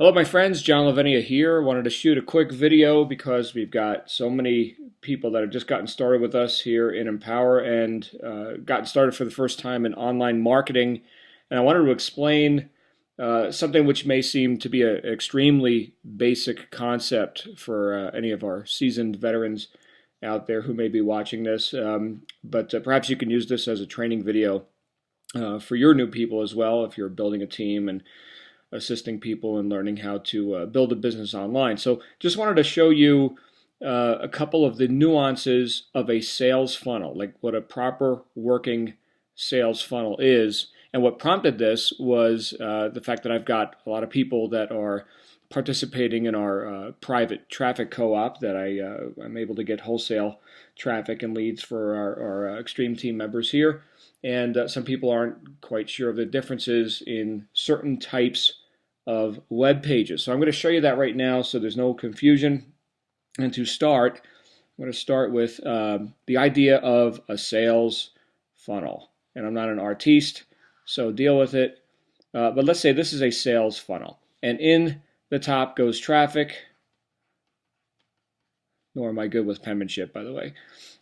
Hello, my friends. John Lavenia here. Wanted to shoot a quick video because we've got so many people that have just gotten started with us here in Empower and gotten started for the first time in online marketing. And I wanted to explain something which may seem to be an extremely basic concept for any of our seasoned veterans out there who may be watching this. But perhaps you can use this as a training video for your new people as well if you're building a team and assisting people in learning how to build a business online. So just wanted to show you a couple of the nuances of a sales funnel, like what a proper working sales funnel is. And what prompted this was the fact that I've got a lot of people that are participating in our private traffic co-op that I'm able to get wholesale traffic and leads for our Extreme team members here. And some people aren't quite sure of the differences in certain types of web pages. So I'm going to show you that right now so there's no confusion. And to start, I'm going to start with the idea of a sales funnel. And I'm not an artiste, so deal with it. But let's say this is a sales funnel. And in the top goes traffic, nor am I good with penmanship, by the way.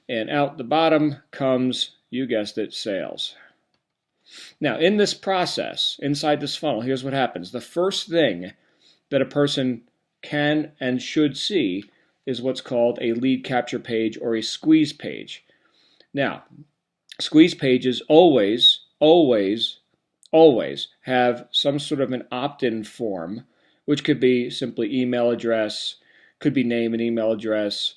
And out the bottom comes, you guessed it, sales. Now, in this process, inside this funnel, here's what happens. The first thing that a person can and should see is what's called a lead capture page or a squeeze page. Now, squeeze pages always have some sort of an opt-in form, which could be simply email address, could be name and email address,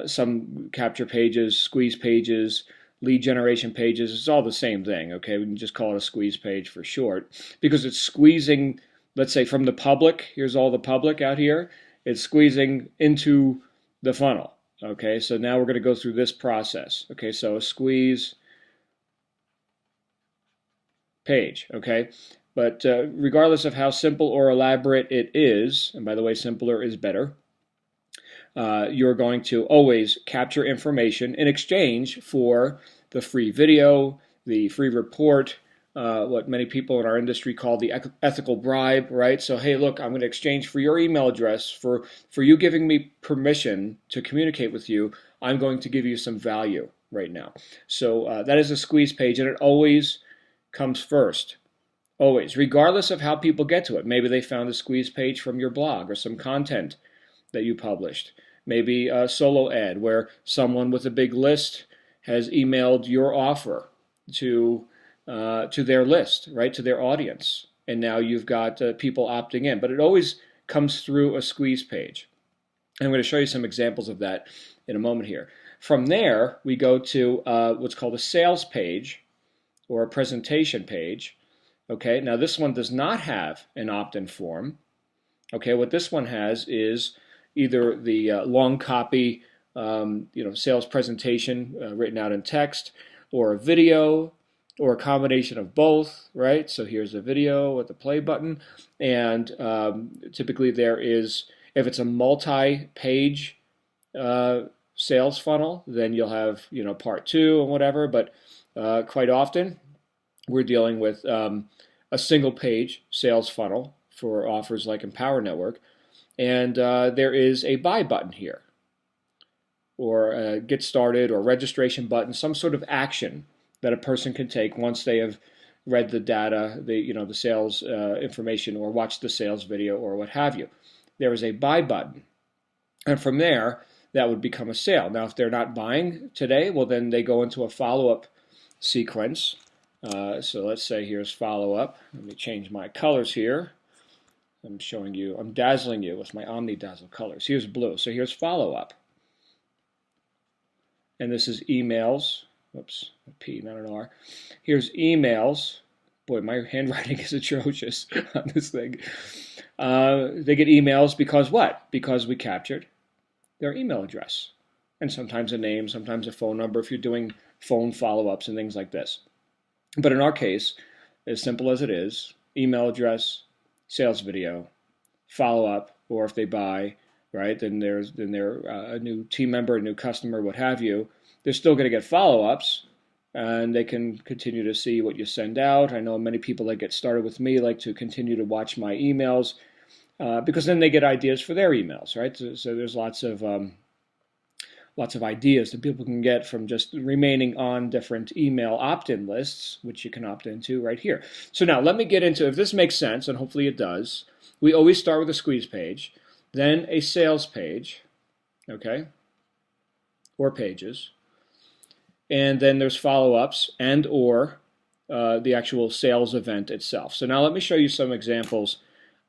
some capture pages, squeeze pages, lead generation pages. It's all the same thing, okay? We can just call it a squeeze page for short because it's squeezing, let's say, from the public. Here's all the public out here. It's squeezing into the funnel, okay? So now we're going to go through this process, okay? So a squeeze page, okay? But regardless of how simple or elaborate it is, and by the way, simpler is better, you're going to always capture information in exchange for the free video, the free report, what many people in our industry call the ethical bribe, right? So, hey, look, I'm going to exchange for your email address, for you giving me permission to communicate with you, I'm going to give you some value right now. So that is a squeeze page, and it always comes first. Always, regardless of how people get to it. Maybe they found a squeeze page from your blog or some content that you published. Maybe a solo ad where someone with a big list has emailed your offer to their list, right, to their audience. And now you've got people opting in. But it always comes through a squeeze page. And I'm going to show you some examples of that in a moment here. From there, we go to what's called a sales page or a presentation page. Okay, now this one does not have an opt-in form. Okay, what this one has is either the long copy, sales presentation written out in text, or a video, or a combination of both, right? So here's a video with the play button, and typically there is, if it's a multi-page sales funnel, then you'll have, part two and whatever, but quite often we're dealing with a single page sales funnel for offers like Empower Network. And there is a buy button here, or a get started or registration button, some sort of action that a person can take once they have read the data, the sales information, or watched the sales video, or what have you. There is a buy button, and from there, that would become a sale. Now, if they're not buying today, well, then they go into a follow-up sequence. So let's say here's follow-up. Let me change my colors here. I'm dazzling you with my Omni Dazzle colors. Here's blue, so here's follow-up. And this is emails. Oops, a P, not an R. Here's emails. Boy, my handwriting is atrocious on this thing. They get emails because what? Because we captured their email address. And sometimes a name, sometimes a phone number if you're doing phone follow-ups and things like this. But in our case, as simple as it is, email address, sales video, follow up, or if they buy, right, then they're a new team member, a new customer, what have you. They're still going to get follow-ups, and they can continue to see what you send out. I know many people that get started with me like to continue to watch my emails because then they get ideas for their emails, right? So there's lots of ideas that people can get from just remaining on different email opt-in lists, which you can opt into right here. So now let me get into, if this makes sense, and hopefully it does, we always start with a squeeze page, then a sales page, okay, or pages, and then there's follow-ups and or the actual sales event itself. So now let me show you some examples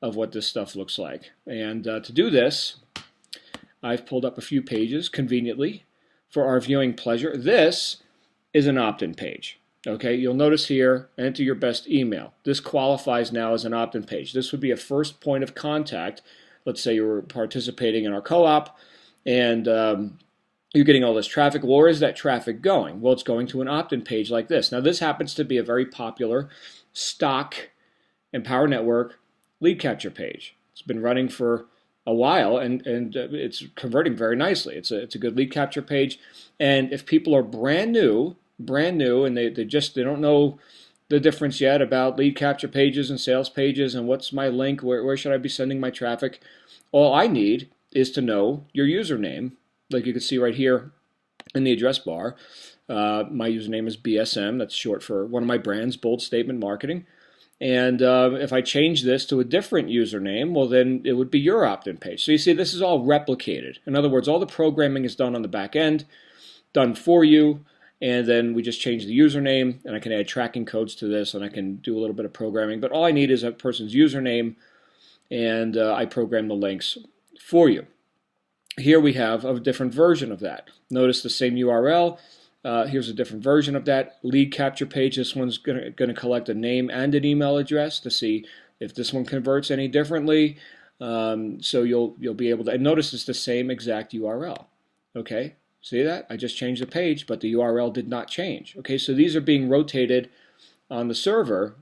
of what this stuff looks like. And to do this, I've pulled up a few pages conveniently for our viewing pleasure. This is an opt-in page. Okay, you'll notice here, enter your best email. This qualifies now as an opt-in page. This would be a first point of contact. Let's say you're participating in our co-op and you're getting all this traffic. Well, where is that traffic going? Well, it's going to an opt-in page like this. Now, this happens to be a very popular stock Empower Network lead capture page. It's been running for a while, and it's converting very nicely. It's a good lead capture page, and if people are brand new, and they don't know the difference yet about lead capture pages and sales pages and what's my link, where should I be sending my traffic, all I need is to know your username. Like you can see right here in the address bar, my username is BSM. That's short for one of my brands, Bold Statement Marketing. And if I change this to a different username, well, then it would be your opt-in page. So you see, this is all replicated. In other words, all the programming is done on the back end, done for you, and then we just change the username, and I can add tracking codes to this, and I can do a little bit of programming. But all I need is a person's username, and I program the links for you. Here we have a different version of that. Notice the same URL. Here's a different version of that lead capture page. This one's going to collect a name and an email address to see if this one converts any differently. So you'll be able to, and notice it's the same exact URL. Okay, see that? I just changed the page, but the URL did not change. Okay, so these are being rotated on the server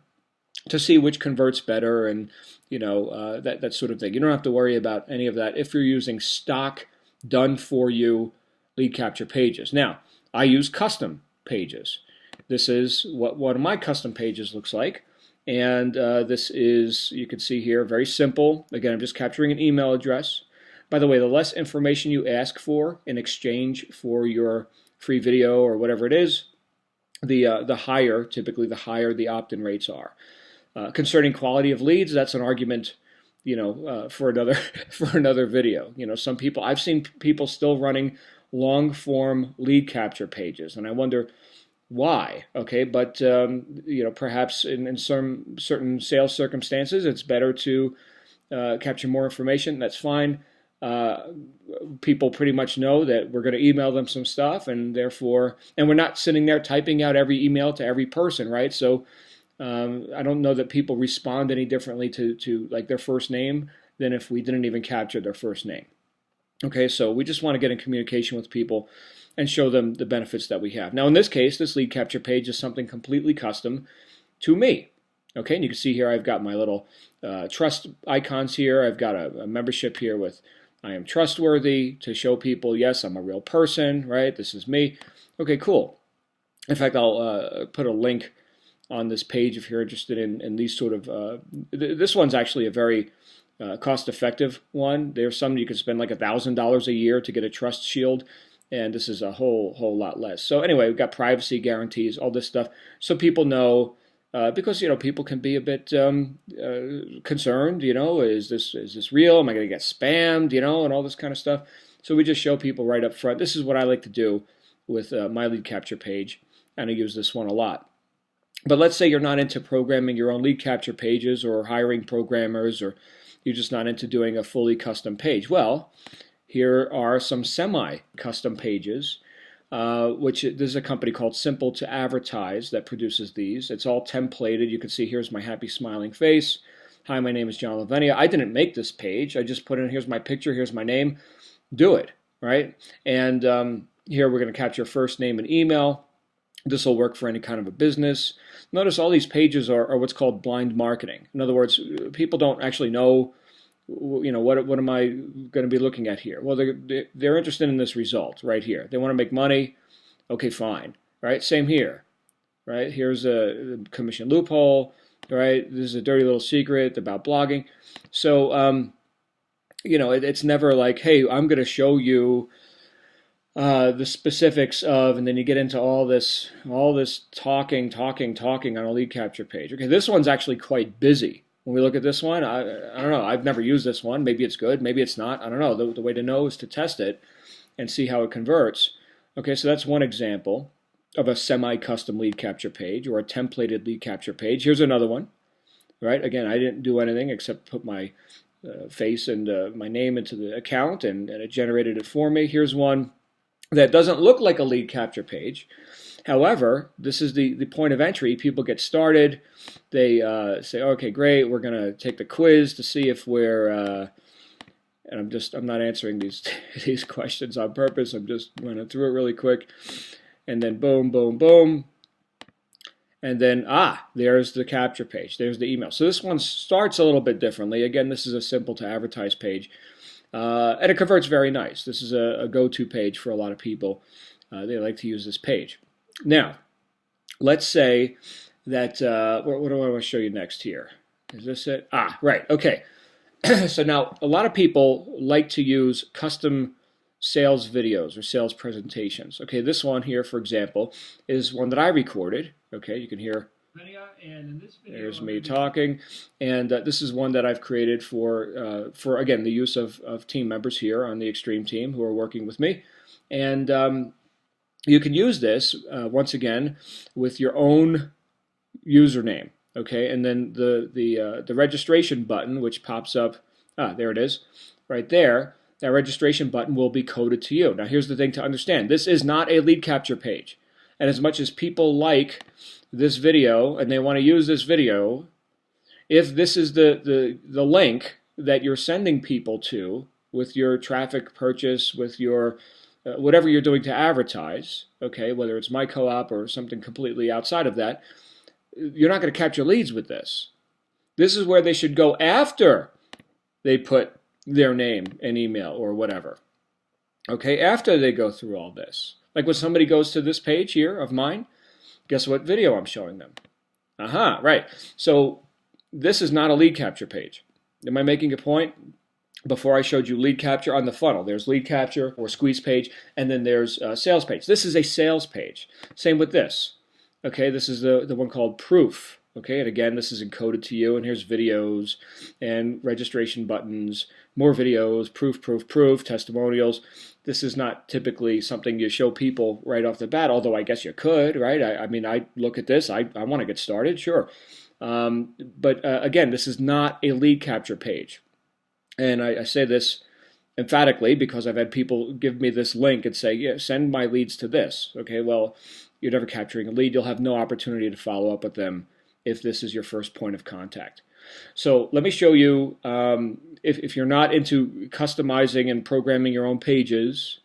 to see which converts better, and that sort of thing. You don't have to worry about any of that if you're using stock done for you lead capture pages. Now, I use custom pages. This is what one of my custom pages looks like. And this is, you can see here, very simple. Again, I'm just capturing an email address. By the way, the less information you ask for in exchange for your free video or whatever it is, the higher, typically the higher the opt-in rates are. Concerning quality of leads, that's an argument, for another for another video. Some people, I've seen people still running long form lead capture pages, and I wonder why. Okay, but perhaps in some certain sales circumstances, it's better to capture more information. That's fine. People pretty much know that we're going to email them some stuff, and therefore, and we're not sitting there typing out every email to every person, right? So I don't know that people respond any differently to like their first name than if we didn't even capture their first name. Okay, so we just want to get in communication with people and show them the benefits that we have. Now, in this case, this lead capture page is something completely custom to me. Okay, and you can see here I've got my little trust icons here. I've got a membership here with I am trustworthy to show people, yes, I'm a real person, right? This is me. Okay, cool. In fact, I'll put a link on this page if you're interested in these sort of, this one's actually a very cost-effective one. There's some you can spend like $1,000 a year to get a trust shield, and this is a whole lot less. So anyway, we've got privacy guarantees, all this stuff, so people know, because people can be a bit concerned. Is this real? Am I going to get spammed? And all this kind of stuff. So we just show people right up front. This is what I like to do with my lead capture page, and I use this one a lot. But let's say you're not into programming your own lead capture pages or hiring programmers, or you're just not into doing a fully custom page. Well, here are some semi-custom pages, which there's a company called Simple to Advertise that produces these. It's all templated. You can see here's my happy smiling face. Hi, my name is John Lavenia. I didn't make this page. I just put in, here's my picture, here's my name. Do it, right? And here we're going to capture first name and email. This will work for any kind of a business. Notice all these pages are what's called blind marketing. In other words, people don't actually know, what am I going to be looking at here? Well, they're interested in this result right here. They want to make money. Okay, fine. Right? Same here. Right? Here's a commission loophole. right? This is a dirty little secret about blogging. So, it's never like, hey, I'm going to show you the specifics of, and then you get into all this talking on a lead capture page. Okay, this one's actually quite busy. When we look at this one, I don't know. I've never used this one. Maybe it's good. Maybe it's not. I don't know. The way to know is to test it and see how it converts. Okay, so that's one example of a semi-custom lead capture page or a templated lead capture page. Here's another one, right? Again, I didn't do anything except put my face and my name into the account, and it generated it for me. Here's one that doesn't look like a lead capture page. However, this is the point of entry. People get started. They say, okay, great, we're going to take the quiz to see if we're, and I'm not answering these questions on purpose. I'm just running through it really quick. And then boom, boom, boom. And then, there's the capture page. There's the email. So this one starts a little bit differently. Again, this is a simple to advertise page. And it converts very nice. This is a go-to page for a lot of people. They like to use this page. Now, let's say that, what do I want to show you next here? Is this it? Right, okay. So now, a lot of people like to use custom sales videos or sales presentations. Okay, this one here, for example, is one that I recorded. Okay, you can hear Lavenia, and in this video, there's me talking, and this is one that I've created for again, the use of team members here on the Extreme team who are working with me. And you can use this, once again, with your own username, okay? And then the registration button, which pops up, there it is, right there, that registration button will be coded to you. Now, here's the thing to understand. This is not a lead capture page. And as much as people like this video and they want to use this video, if this is the link that you're sending people to with your traffic purchase, with your whatever you're doing to advertise, okay, whether it's my co-op or something completely outside of that, you're not going to capture leads with this. This is where they should go after they put their name and email or whatever. Okay, after they go through all this. Like when somebody goes to this page here of mine, guess what video I'm showing them? Right. So this is not a lead capture page. Am I making a point? Before I showed you lead capture on the funnel. There's lead capture or squeeze page, and then there's sales page. This is a sales page. Same with this. Okay, this is the one called proof. Okay, and again, this is encoded to you, and here's videos and registration buttons, more videos, proof, testimonials. This is not typically something you show people right off the bat, although I guess you could, right? I mean, I look at this, I want to get started, sure. But again, this is not a lead capture page. And I say this emphatically because I've had people give me this link and say, yeah, send my leads to this. Okay, well, you're never capturing a lead. You'll have no opportunity to follow up with them if this is your first point of contact. So let me show you, if you're not into customizing and programming your own pages,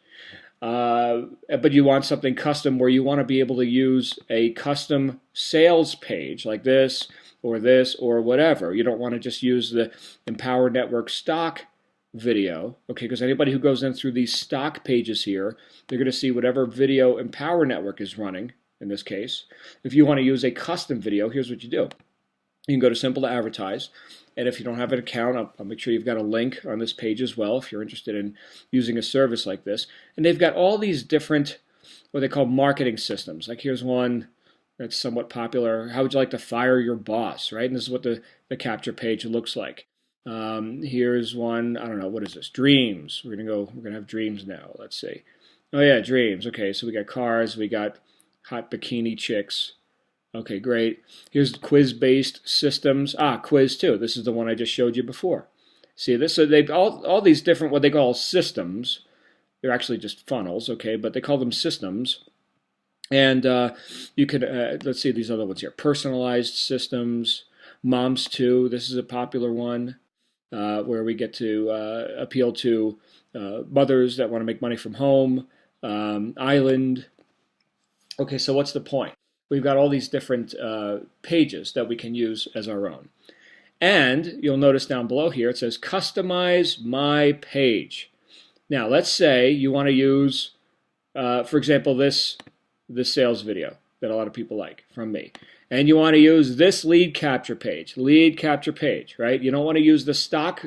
but you want something custom where you want to be able to use a custom sales page like this or whatever. You don't want to just use the Empower Network stock video, okay, because anybody who goes in through these stock pages here, they're going to see whatever video Empower Network is running, in this case. If you want to use a custom video, here's what you do. You can go to Simple to Advertise, and if you don't have an account, I'll make sure you've got a link on this page as well if you're interested in using a service like this. And they've got all these different, what they call marketing systems. Like here's one that's somewhat popular. How would you like to fire your boss, right? And this is what the capture page looks like. Here's one, I don't know, what is this? Dreams. We're gonna have dreams now. Let's see. Oh yeah, dreams. Okay, so we got cars, we got hot bikini chicks. Okay, great. Here's quiz-based systems. Quiz 2. This is the one I just showed you before. See this? So they've all these different what they call systems. They're actually just funnels, okay, but they call them systems. And you could, let's see these other ones here. Personalized systems, Moms 2. This is a popular one where we get to appeal to mothers that want to make money from home. Island. Okay, so what's the point? We've got all these different pages that we can use as our own. And you'll notice down below here, it says customize my page. Now, let's say you want to use, for example, this sales video that a lot of people like from me. And you want to use this lead capture page, right? You don't want to use the stock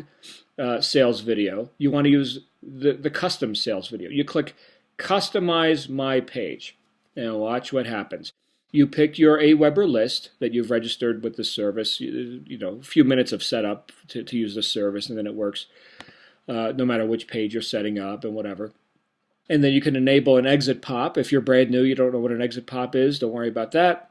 sales video. You want to use the custom sales video. You click customize my page and watch what happens. You pick your AWeber list that you've registered with the service, a few minutes of setup to use the service, and then it works no matter which page you're setting up and whatever. And then you can enable an exit pop. If you're brand new, you don't know what an exit pop is, don't worry about that.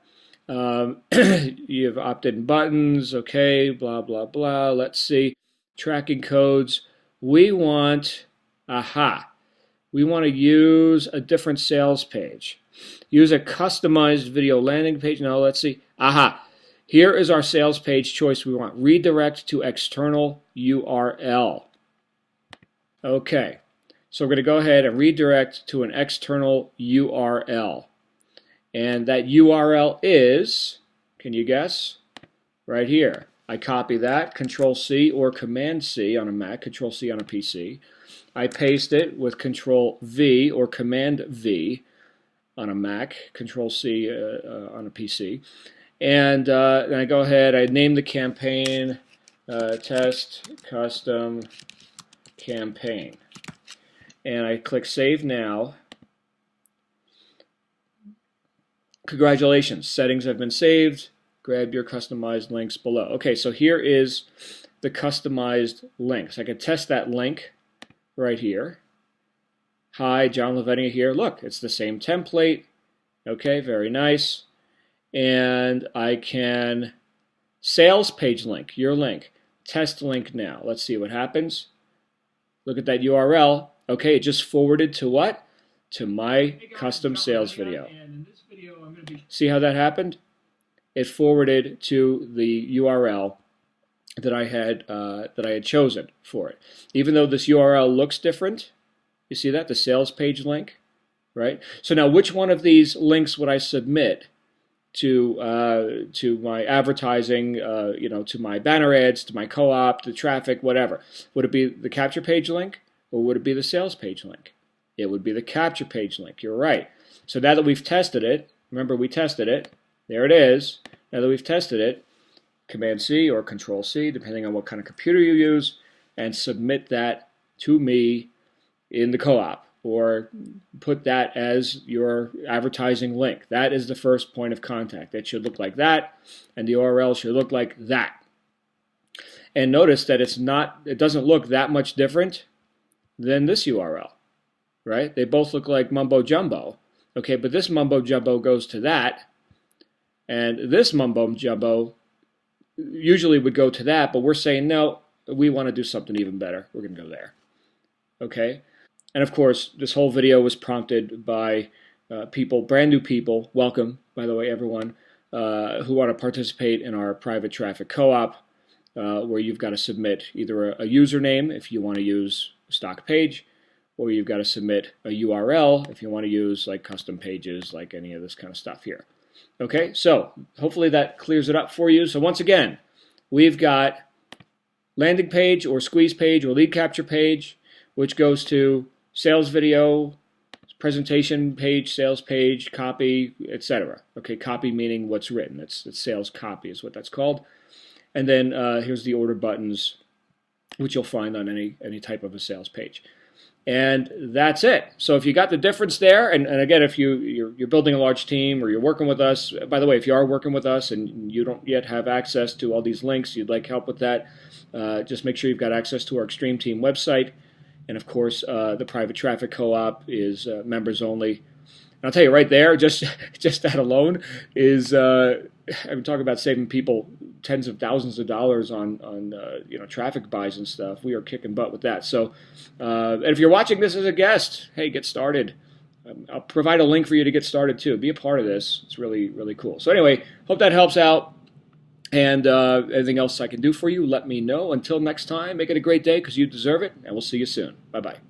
You have opt-in buttons, okay, blah, blah, blah. Let's see. Tracking codes. We want to use a different sales page. Use a customized video landing page. Now, let's see. Here is our sales page choice we want. Redirect to external URL. Okay. So we're going to go ahead and redirect to an external URL. And that URL is, can you guess? Right here. I copy that, Control-C or Command-C on a Mac, Control-C on a PC. I paste it with Control-V or Command-V on a Mac, Control-C on a PC. And then I go ahead, I name the campaign Test Custom Campaign. And I click Save Now. Congratulations, settings have been saved. Grab your customized links below. Okay, so here is the customized links. I can test that link right here. Hi, John Lavenia here. Look, it's the same template. Okay, very nice. And I can sales page link, your link. Test link now. Let's see what happens. Look at that URL. Okay, it just forwarded to what? To my custom sales video. See how that happened? It forwarded to the URL that I had chosen for it. Even though this URL looks different, you see that, the sales page link, right? So now, which one of these links would I submit to my advertising, to my banner ads, to my co-op, to traffic, whatever? Would it be the capture page link, or would it be the sales page link? It would be the capture page link. You're right. So now that we've tested it, remember we tested it. There it is. Now that we've tested it, Command-C or Control-C, depending on what kind of computer you use, and submit that to me in the co-op, or put that as your advertising link. That is the first point of contact. It should look like that, and the URL should look like that. And notice that it doesn't look that much different than this URL, right? They both look like mumbo jumbo. Okay, but this mumbo jumbo goes to that, and this mumbo jumbo usually would go to that, but we're saying, no, we want to do something even better. We're going to go there. Okay? And of course, this whole video was prompted by people, brand new people, welcome, by the way, everyone, who want to participate in our private traffic co-op, where you've got to submit either a username if you want to use a stock page, or you've got to submit a URL if you want to use like custom pages, like any of this kind of stuff here. Okay, so hopefully that clears it up for you. So once again, we've got landing page or squeeze page or lead capture page, which goes to sales video, presentation page, sales page, copy, etc. Okay, copy meaning what's written. It's sales copy is what that's called. And then here's the order buttons, which you'll find on any type of a sales page. And that's it. So if you got the difference there, and again, if you're building a large team or you're working with us, by the way, if you are working with us and you don't yet have access to all these links, you'd like help with that, just make sure you've got access to our Extreme Team website. And of course, the private traffic co-op is members only. And I'll tell you right there, just that alone is, I'm talking about saving people tens of thousands of dollars on traffic buys and stuff. We are kicking butt with that. So, and if you're watching this as a guest, hey, get started. I'll provide a link for you to get started too. Be a part of this. It's really, really cool. So anyway, hope that helps out. And anything else I can do for you, let me know. Until next time, make it a great day because you deserve it, and we'll see you soon. Bye-bye.